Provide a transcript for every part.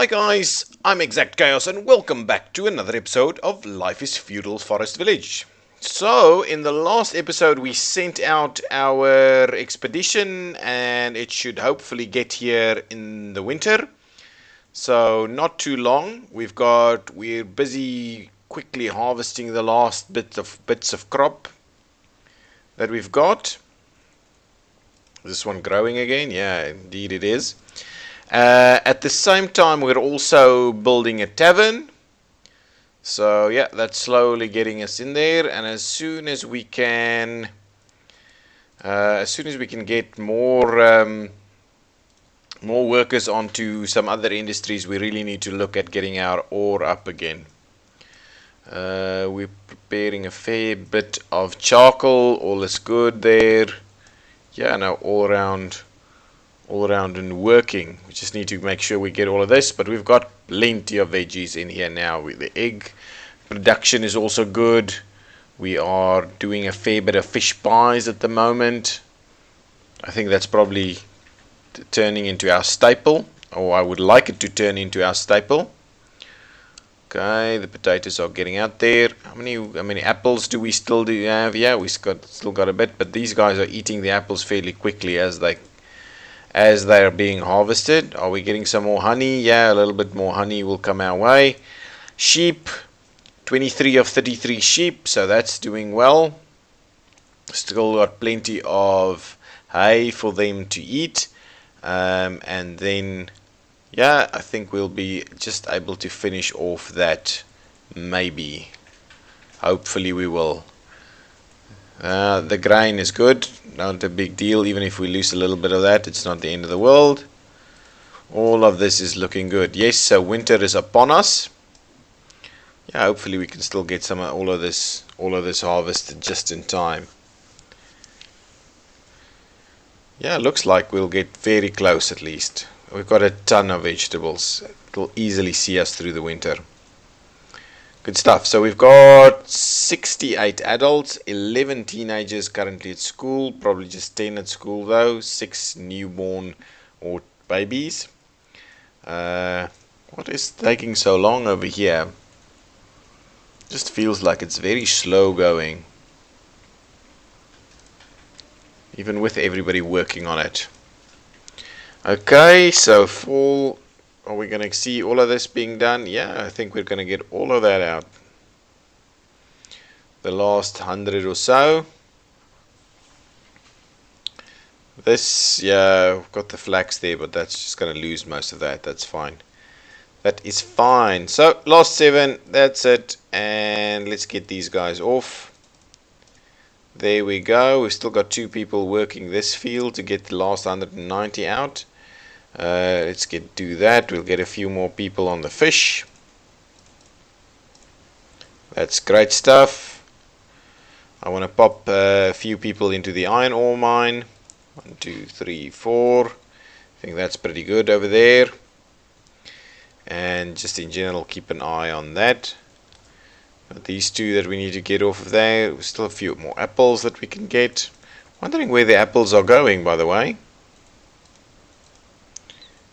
Hi guys, I'm Exactchaos and welcome back to another episode of Life is Feudal Forest Village. So, in the last episode we sent out our expedition and it should hopefully get here in the winter. So, not too long. We're busy quickly harvesting the last bits of crop that we've got. Is this one growing again? Yeah, indeed it is. At the same time, we're also building a tavern. So yeah, that's slowly getting us in there. And as soon as we can get more workers onto some other industries, we really need to look at getting our ore up again. We're preparing a fair bit of charcoal. All is good there. Yeah, no, all around and working. We just need to make sure we get all of this, but we've got plenty of veggies in here now. The egg production is also good. We are doing a fair bit of fish pies at the moment. I think that's probably turning into our staple, or I would like it to turn into our staple. Okay, the potatoes are getting out there. How many apples do we still have? Yeah, still got a bit, but these guys are eating the apples fairly quickly as they are being harvested. Are we getting some more honey? Yeah, a little bit more honey will come our way. Sheep, 23 of 33 sheep, so that's doing well. Still got plenty of hay for them to eat. And then, yeah, I think we'll be just able to finish off that, maybe. Hopefully we will. The grain is good, not a big deal. Even if we lose a little bit of that, it's not the end of the world. All of this is looking good. Yes, so winter is upon us. Yeah, hopefully we can still get all of this harvested just in time. Yeah, looks like we'll get very close at least. We've got a ton of vegetables. It'll easily see us through the winter. Good stuff. So we've got 68 adults, 11 teenagers currently at school, probably just 10 at school though, 6 newborn or babies. What is taking so long over here? Just feels like it's very slow going, even with everybody working on it. Okay, so fall. Are we going to see all of this being done? Yeah, I think we're going to get all of that out. The last 100 or so. This, yeah, we've got the flax there, but that's just going to lose most of that. That's fine. That is fine. So, last 7, that's it. And let's get these guys off. There we go. We've still got 2 people working this field to get the last 190 out. Let's do that. We'll get a few more people on the fish. That's great stuff. I want to pop a few people into the iron ore mine. 1, 2, 3, 4. I think that's pretty good over there. And just in general, keep an eye on that. These 2 that we need to get off of there. There's still a few more apples that we can get. Wondering where the apples are going, by the way.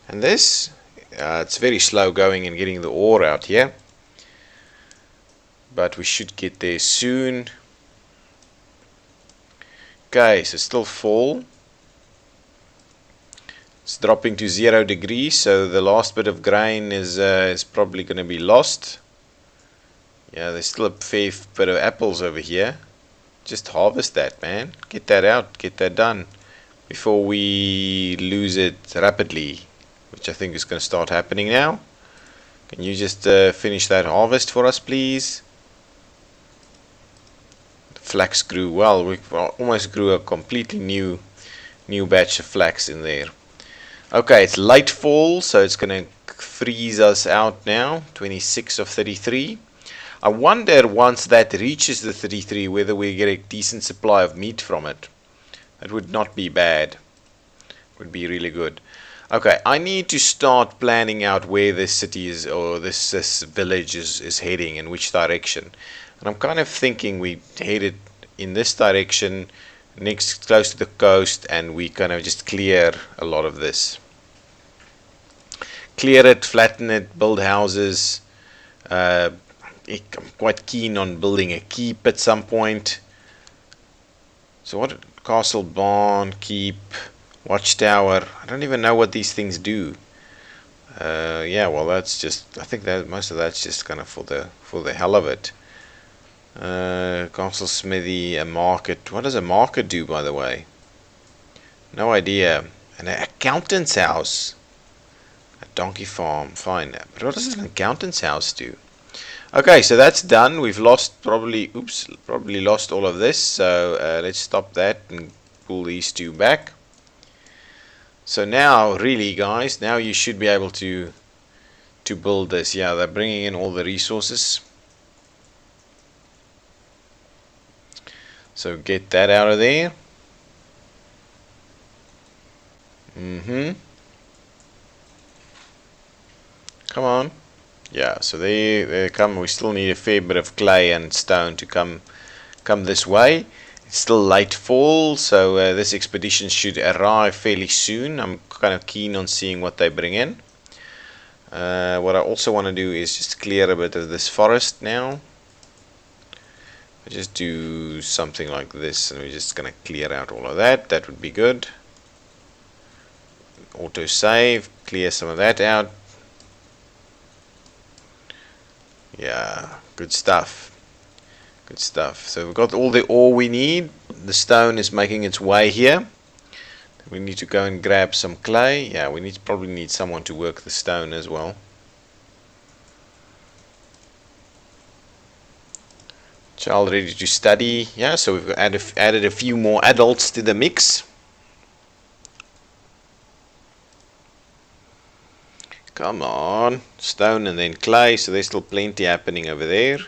And this, it's very slow going and getting the ore out here. But we should get there soon. Okay, so still fall. It's dropping to 0 degrees, so the last bit of grain is probably going to be lost. Yeah, there's still a fair bit of apples over here. Just harvest that, man. Get that out, get that done before we lose it rapidly, which I think is going to start happening now. Can you just finish that harvest for us, please? The flax grew well. We almost grew a completely new batch of flax in there. Okay, it's late fall, so it's going to freeze us out now. 26 of 33. I wonder once that reaches the 33 whether we get a decent supply of meat from it. That would not be bad. Would be really good. Okay, I need to start planning out where this city is, or this village is heading, in which direction. And I'm kind of thinking we headed in this direction, next close to the coast, and we kind of just clear a lot of this. clear it, flatten it, build houses. I'm quite keen on building a keep at some point. So what? Castle, barn, keep, watchtower. I don't even know what these things do. Yeah, well, that's just. I think that most of that's just kind of for the hell of it. Castle, smithy, a market. What does a market do, by the way? No idea. An accountant's house. A donkey farm. Fine. But what does an accountant's house do? Okay, so that's done. We've lost probably lost all of this. So let's stop that and pull these two back. So now, really, guys, now you should be able to build this. Yeah, they're bringing in all the resources. So get that out of there. Come on. Yeah, so they come. We still need a fair bit of clay and stone to come this way. It's still late fall, so this expedition should arrive fairly soon. I'm kind of keen on seeing what they bring in. What I also want to do is just clear a bit of this forest now. I just do something like this, and we're just going to clear out all of that. That would be good. Auto save, clear some of that out. Yeah, good stuff. Good stuff. So we've got all the ore we need. The stone is making its way here. We need to go and grab some clay. Yeah, we probably need someone to work the stone as well. Child ready to study. Yeah, so we've added a few more adults to the mix. Come on, stone and then clay. So there's still plenty happening over there.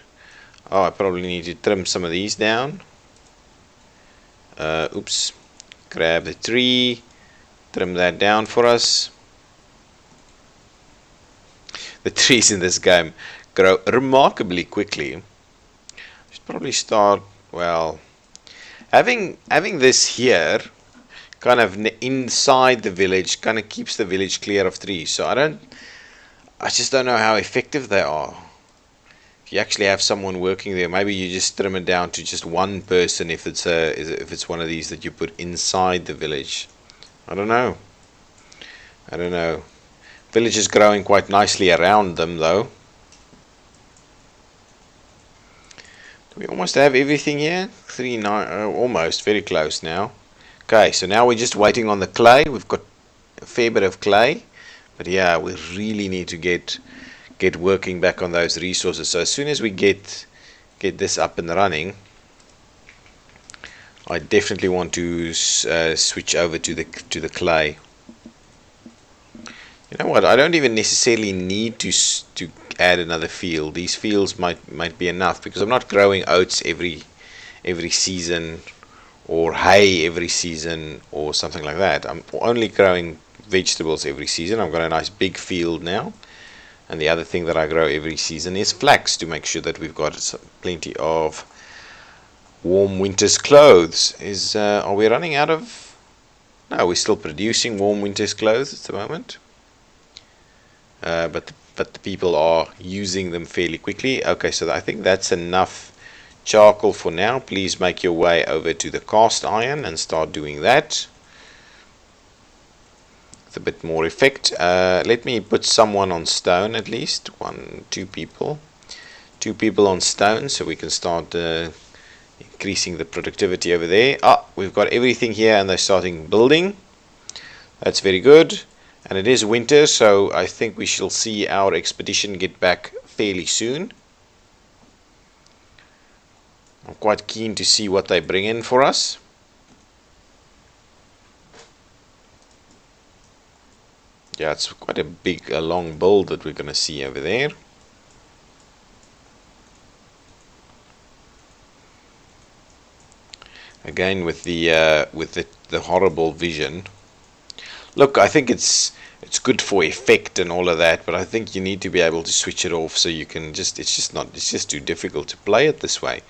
Oh, I probably need to trim some of these down. Oops. Grab the tree. Trim that down for us. The trees in this game grow remarkably quickly. Should probably start, well, having this here kind of inside the village kind of keeps the village clear of trees. So I just don't know how effective they are. If you actually have someone working there, maybe you just trim it down to just one person if it's one of these that you put inside the village. I don't know. Village is growing quite nicely around them though. Do we almost have everything here? 3-9, almost, very close now. Okay, so now we're just waiting on the clay. We've got a fair bit of clay, but yeah, we really need to get working back on those resources. So as soon as we get this up and running, I definitely want to switch over to the clay. You know what? I don't even necessarily need to add another field. These fields might be enough because I'm not growing oats every season or hay every season or something like that. I'm only growing vegetables every season. I've got a nice big field now. And the other thing that I grow every season is flax to make sure that we've got plenty of warm winter's clothes. Are we running out of? No, we're still producing warm winter's clothes at the moment. But the people are using them fairly quickly. Okay, so I think that's enough charcoal for now. Please make your way over to the cast iron and start doing that. A bit more effect. Let me put someone on stone at least. 2 people. 2 people on stone so we can start increasing the productivity over there. We've got everything here and they're starting building. That's very good. And it is winter, so I think we shall see our expedition get back fairly soon. I'm quite keen to see what they bring in for us. Yeah, it's quite a long build that we're going to see over there. Again with the horrible vision. Look, I think it's good for effect and all of that, but I think you need to be able to switch it off so you can it's just too difficult to play it this way.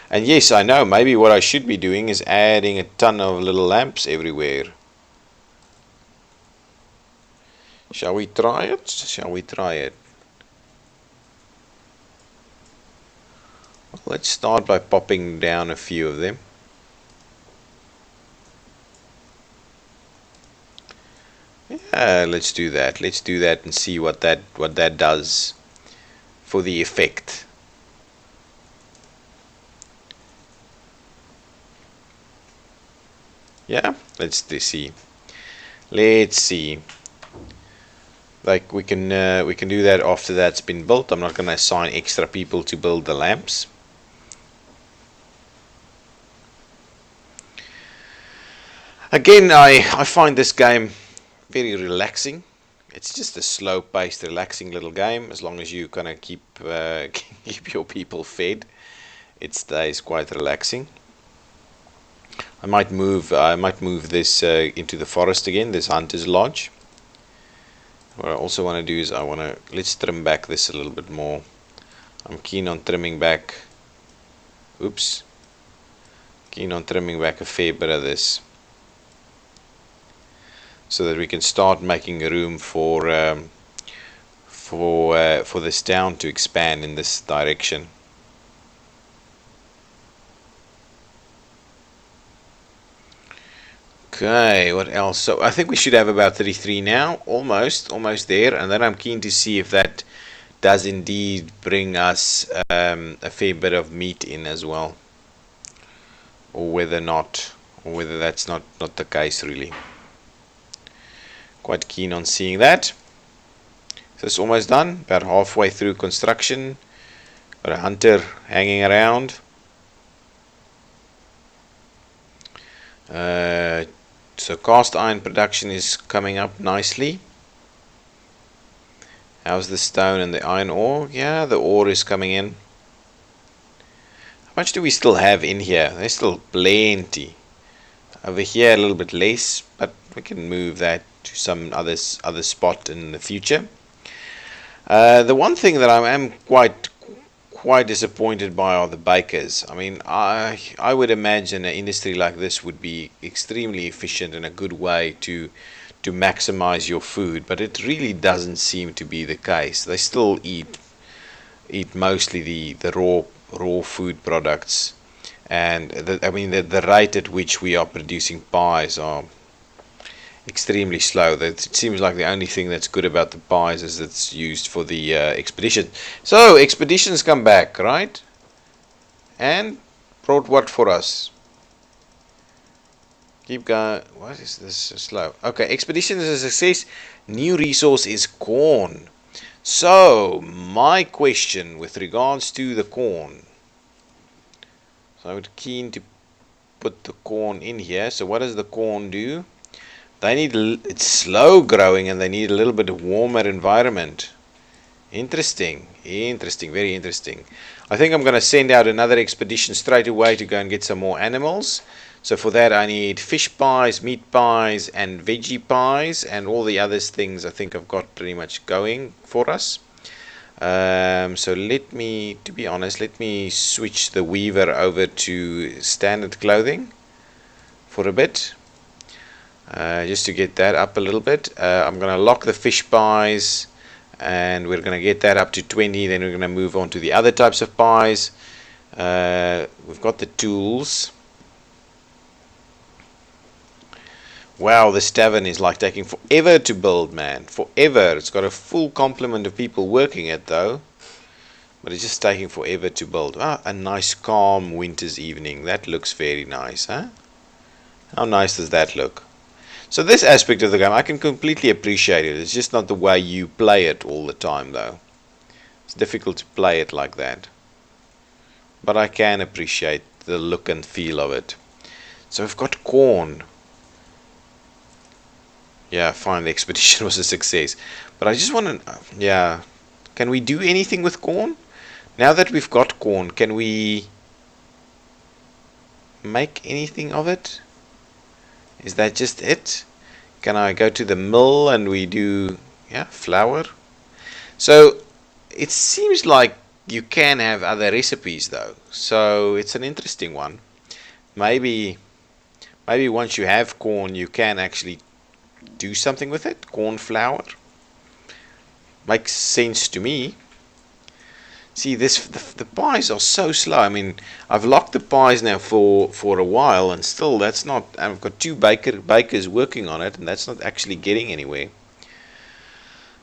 And yes, I know, maybe what I should be doing is adding a ton of little lamps everywhere. Shall we try it? Shall we try it? Well, let's start by popping down a few of them. Yeah, let's do that. Let's do that and see what that does for the effect. Yeah, let's see. Let's see. Like we can do that after that's been built. I'm not going to assign extra people to build the lamps. Again, I find this game very relaxing. It's just a slow-paced, relaxing little game. As long as you kind of keep keep your people fed, it stays quite relaxing. I might move this into the forest again. This hunter's lodge. What I also want to do is let's trim back this a little bit more. I'm keen on trimming back. Oops. Keen on trimming back a fair bit of this, so that we can start making room for this town to expand in this direction. Okay, what else? So I think we should have about 33 now, almost there, and then I'm keen to see if that does indeed bring us a fair bit of meat in as well, or whether that's not the case really. Quite keen on seeing that. So it's almost done, about halfway through construction. Got a hunter hanging around. So cast iron production is coming up nicely. How's the stone and the iron ore? Yeah, the ore is coming in. How much do we still have in here? There's still plenty. Over here a little bit less, but we can move that to some other spot in the future. The one thing that I am quite disappointed by are the bakers. I mean, I would imagine an industry like this would be extremely efficient and a good way to maximize your food, but it really doesn't seem to be the case. They still eat mostly the raw food products, and the rate at which we are producing pies are extremely slow. It seems like the only thing that's good about the pies is it's used for the expedition. So expeditions come back, right? And brought what for us? Keep going. What is this so slow? Okay, expedition is a success. New resource is corn. So my question with regards to the corn. So I'm keen to put the corn in here. So what does the corn do? It's slow growing and they need a little bit of warmer environment. Interesting, very interesting. I think I'm going to send out another expedition straight away to go and get some more animals. So for that I need fish pies, meat pies and veggie pies, and all the other things I think I've got pretty much going for us. So to be honest, let me switch the weaver over to standard clothing for a bit. Just to get that up a little bit. I'm going to lock the fish pies, and we're going to get that up to 20. Then we're going to move on to the other types of pies. We've got the tools. Wow, this tavern is like taking forever to build, man. Forever. It's got a full complement of people working it though, but it's just taking forever to build. A nice calm winter's evening. That looks very nice, huh? How nice does that look? So this aspect of the game, I can completely appreciate it. It's just not the way you play it all the time, though. It's difficult to play it like that. But I can appreciate the look and feel of it. So we've got corn. Yeah, fine, the expedition was a success. But I just want to... Yeah. Can we do anything with corn? Now that we've got corn, can we make anything of it? Is that just it? Can I go to the mill and we do flour? So it seems like you can have other recipes though. So it's an interesting one. Maybe once you have corn you can actually do something with it. Corn flour. makes sense to me. See, the pies are so slow. I mean, I've locked the pies now for a while, and still that's not. I've got two bakers working on it, and that's not actually getting anywhere.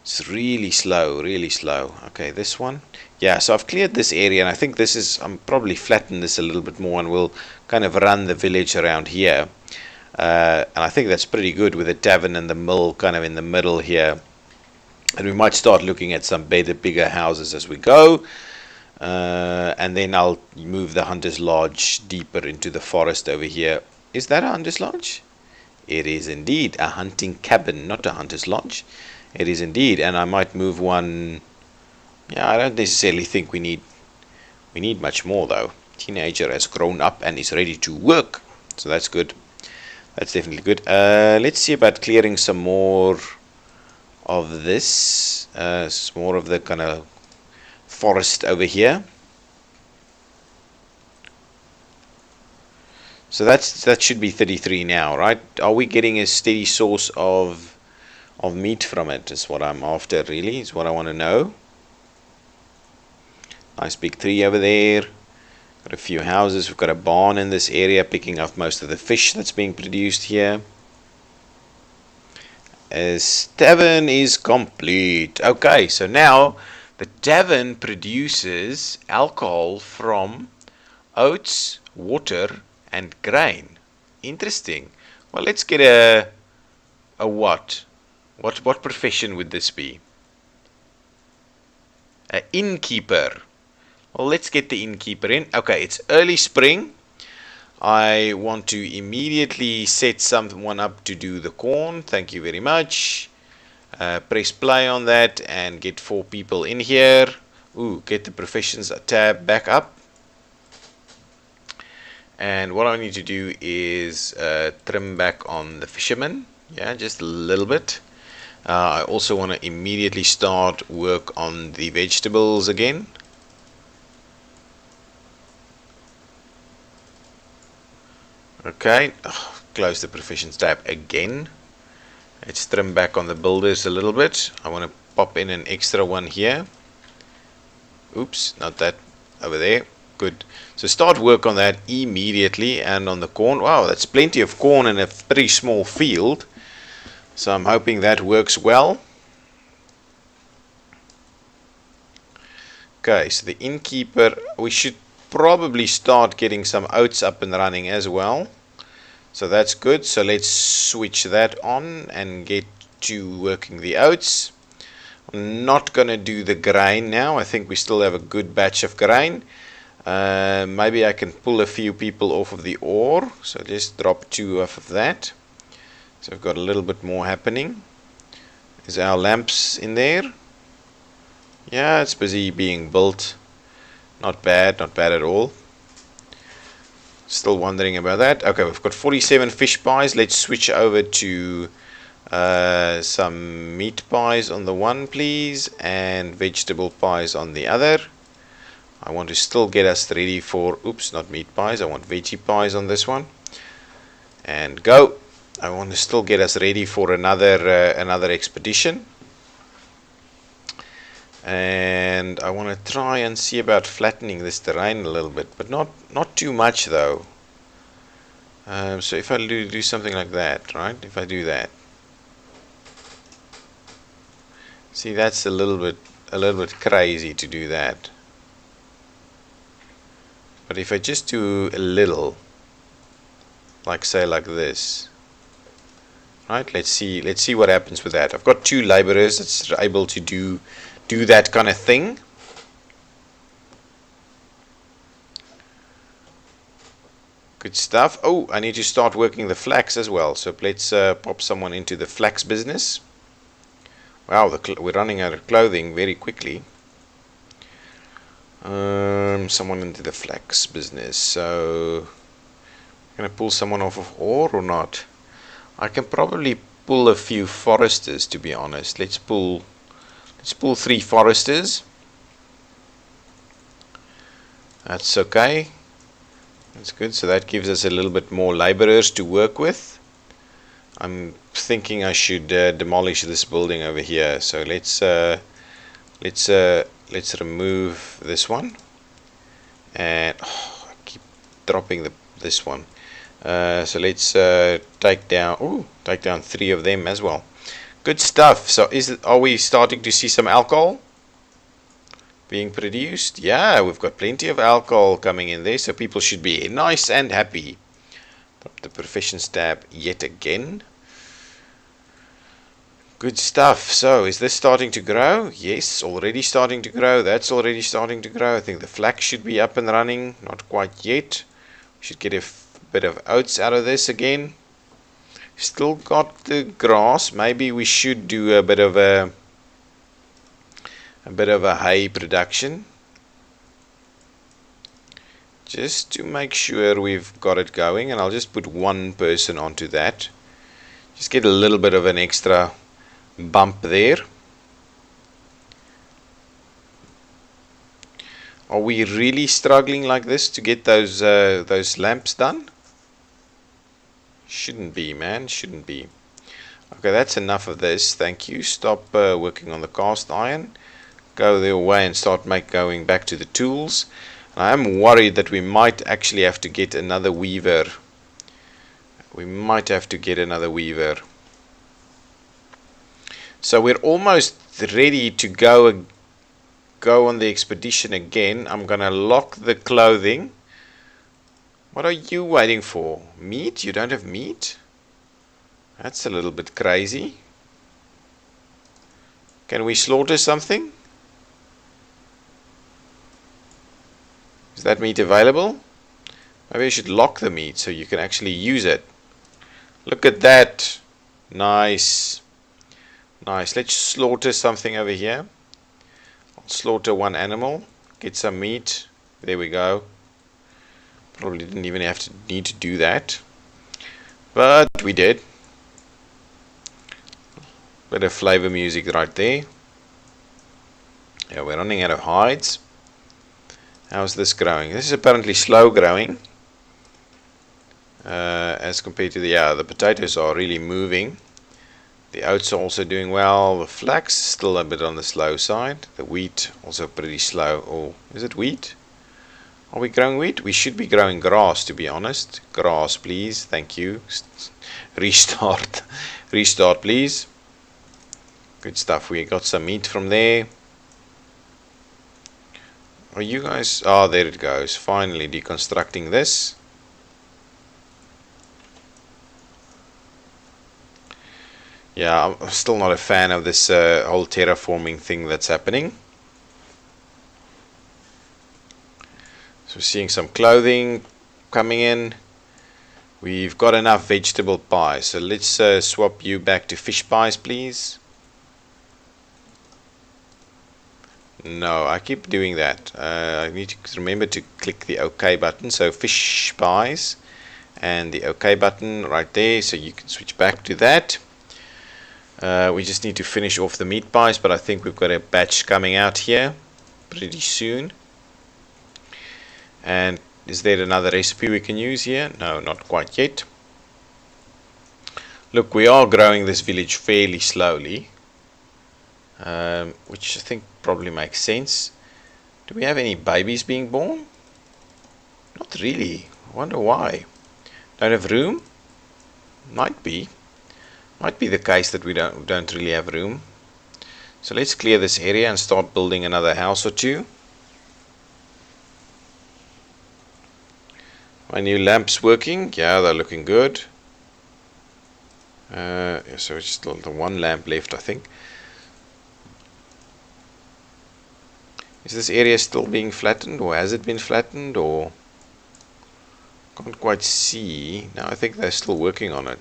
It's really slow, really slow. Okay, this one. Yeah, so I've cleared this area, and I think this is. I'm probably flatten this a little bit more, and we'll kind of run the village around here. And I think that's pretty good with the tavern and the mill kind of in the middle here. And we might start looking at some bigger houses as we go. And then I'll move the hunter's lodge deeper into the forest over here. Is that a hunter's lodge? It is indeed a hunting cabin, not a hunter's lodge. It is indeed, and I might move one. Yeah, I don't necessarily think we need much more though. Teenager has grown up and is ready to work, so that's good. That's definitely good. Let's see about clearing some more of this. More of the kind of forest over here. So that should be 33 now, right? Are we getting a steady source of meat from it? Is what I'm after, really. Is what I want to know. Nice big tree over there. Got a few houses. We've got a barn in this area, picking up most of the fish that's being produced here. Tavern is complete. Okay, so now the tavern produces alcohol from oats, water, and grain. Interesting. Well, let's get a what? What profession would this be? An innkeeper. Well, let's get the innkeeper in. Okay, it's early spring. I want to immediately set someone up to do the corn. Thank you very much. Press play on that and get 4 people in here. Ooh, get the professions tab back up. And what I need to do is trim back on the fisherman. Yeah, just a little bit. I also want to immediately start work on the vegetables again. Okay, close the professions tab again. Let's trim back on the builders a little bit. I want to pop in an extra one here. Oops, not that, over there. Good. So start work on that immediately, and on the corn. Wow, that's plenty of corn in a pretty small field. So I'm hoping that works well. Okay, so the innkeeper, we should probably start getting some oats up and running as well. So that's good. So let's switch that on and get to working the oats. I'm not going to do the grain now. I think we still have a good batch of grain. Maybe I can pull a few people off of the ore. So just drop 2 off of that. So we've got a little bit more happening. Is our lamps in there? Yeah, it's busy being built. Not bad at all. Still wondering about that. Okay, we've got 47 fish pies. Let's switch over to some meat pies on the one, please, and vegetable pies on the other. I want to still get us ready for, oops, not meat pies. I want veggie pies on this one. And go. I want to still get us ready for another expedition. And I want to try and see about flattening this terrain a little bit, but not too much though. So if I do something like that, right? If I do that, see, that's a little bit crazy to do that. But if I just do a little, like say like this, right? Let's see what happens with that. I've got 2 laborers that's able to do that kind of thing. Good stuff. Oh, I need to start working the flax as well. So let's pop someone into the flax business. Wow, we're running out of clothing very quickly. Someone into the flax business. So I'm gonna pull someone off of ore or not? I can probably pull a few foresters, to be honest. Let's pull 3 foresters. That's okay. That's good. So that gives us a little bit more laborers to work with. I'm thinking I should demolish this building over here. So let's Let's remove this one, and I keep dropping this one. So let's take down 3 of them as well. Good stuff. So are we starting to see some alcohol being produced? Yeah, we've got plenty of alcohol coming in there, so people should be nice and happy. Drop the professions tab yet again. Good stuff. So is this starting to grow? Yes, already starting to grow. That's already starting to grow. I think the flax should be up and running. Not quite yet. We should get a bit of oats out of this again. Still got the grass. Maybe we should do a bit of a hay production, just to make sure we've got it going. And I'll just put 1 person onto that. Just get a little bit of an extra bump there. Are we really struggling like this to get those lamps done? Shouldn't be, man. Shouldn't be. Okay, that's enough of this. Thank you. Stop working on the cast iron. Go their way and start going back to the tools. And I am worried that we might actually have to get another weaver. We might have to get another weaver. So we're almost ready to go on the expedition again. I'm gonna lock the clothing. What are you waiting for? Meat? You don't have meat? That's a little bit crazy. Can we slaughter something? Is that meat available? Maybe I should lock the meat so you can actually use it. Look at that. Nice. Nice. Let's slaughter something over here. I'll slaughter 1 animal. Get some meat. There we go. Probably didn't even need to do that. But we did. Bit of flavor music right there. Yeah, we're running out of hides. How's this growing? This is apparently slow growing. As compared to the potatoes are really moving. The oats are also doing well. The flax still a bit on the slow side. The wheat also pretty slow. Oh, is it wheat? Are we growing wheat? We should be growing grass, to be honest. Grass, please. Thank you. Restart. Restart, please. Good stuff. We got some meat from there. Are you guys... Oh, there it goes. Finally deconstructing this. Yeah, I'm still not a fan of this whole terraforming thing that's happening. So we're seeing some clothing coming in. We've got enough vegetable pies. So let's swap you back to fish pies, please. No, I keep doing that. I need to remember to click the OK button. So fish pies and the OK button right there. So you can switch back to that. We just need to finish off the meat pies, but I think we've got a batch coming out here pretty soon. And is there another recipe we can use here? No, not quite yet. Look, we are growing this village fairly slowly, which I think probably makes sense. Do we have any babies being born? Not really. I wonder why. Don't have room? Might be the case that we don't really have room. So let's clear this area and start building another house or two. My new lamps working? Yeah, they're looking good. So it's still the 1 lamp left, I think. Is this area still being flattened, or has it been flattened, or can't quite see? No, I think they're still working on it.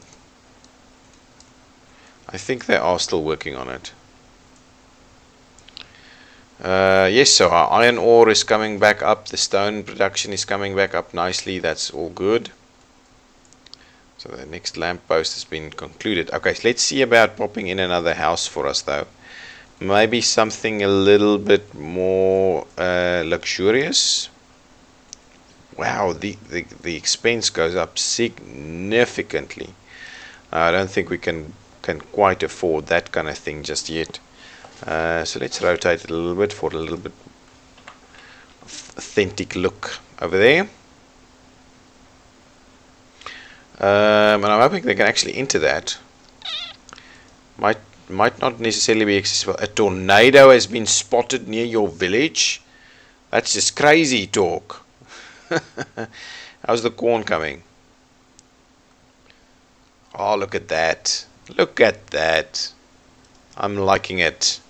I think they are still working on it. Yes, so our iron ore is coming back up. The stone production is coming back up nicely. That's all good. So the next lamp post has been concluded. Okay, so let's see about popping in another house for us, though. Maybe something a little bit more luxurious. Wow, the expense goes up significantly. I don't think we can quite afford that kind of thing just yet. So let's rotate it a little bit for a little bit authentic look over there. And I'm hoping they can actually enter that. Might not necessarily be accessible. A tornado has been spotted near your village. That's just crazy talk. How's the corn coming? Oh, look at that. Look at that. I'm liking it.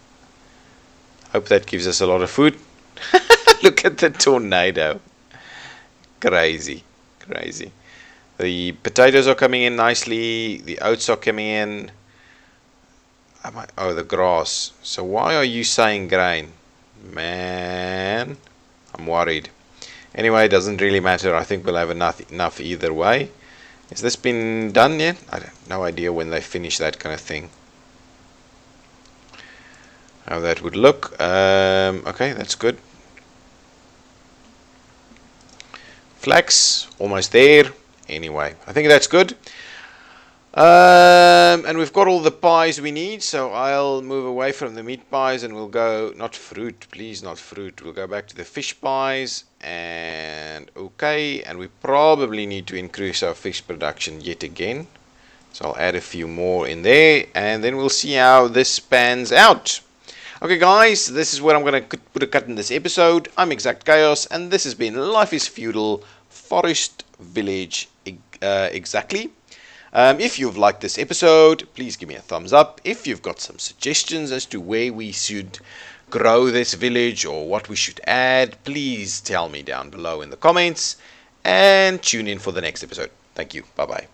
Hope that gives us a lot of food. Look at the tornado. Crazy. Crazy. The potatoes are coming in nicely. The oats are coming in. Oh, the grass. So why are you saying grain? Man, I'm worried. Anyway, it doesn't really matter. I think we'll have enough either way. Has this been done yet? I have no idea when they finish that kind of thing. How that would look. Okay, that's good. Flax, almost there. Anyway, I think that's good. And we've got all the pies we need, so I'll move away from the meat pies and we'll go, not fruit, please, not fruit. We'll go back to the fish pies, and okay, and we probably need to increase our fish production yet again. So I'll add a few more in there, and then we'll see how this pans out. Okay guys, this is where I'm going to put a cut in this episode. I'm Exactchaos, and this has been Life is Feudal, Forest Village, exactly. If you've liked this episode, please give me a thumbs up. If you've got some suggestions as to where we should grow this village or what we should add, please tell me down below in the comments, and tune in for the next episode. Thank you. Bye bye.